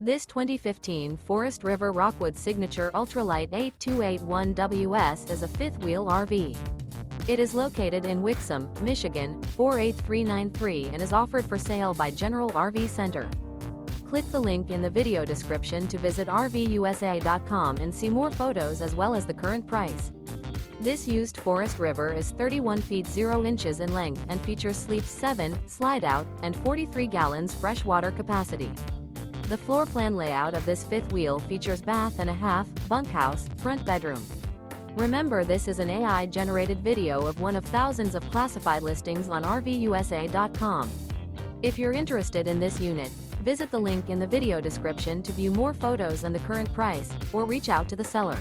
This 2015 Forest River Rockwood Signature Ultralight 8281WS is a fifth-wheel RV. It is located in Wixom, Michigan, 48393 and is offered for sale by General RV Center. Click the link in the video description to visit RVUSA.com and see more photos as well as the current price. This used Forest River is 31 feet 0 inches in length and features sleeps 7, Slideout, and 43 gallons freshwater capacity. The floor plan layout of this fifth wheel features bath and a half, bunkhouse, front bedroom. Remember, this is an AI-generated video of one of thousands of classified listings on RVUSA.com. If you're interested in this unit, visit the link in the video description to view more photos and the current price, or reach out to the seller.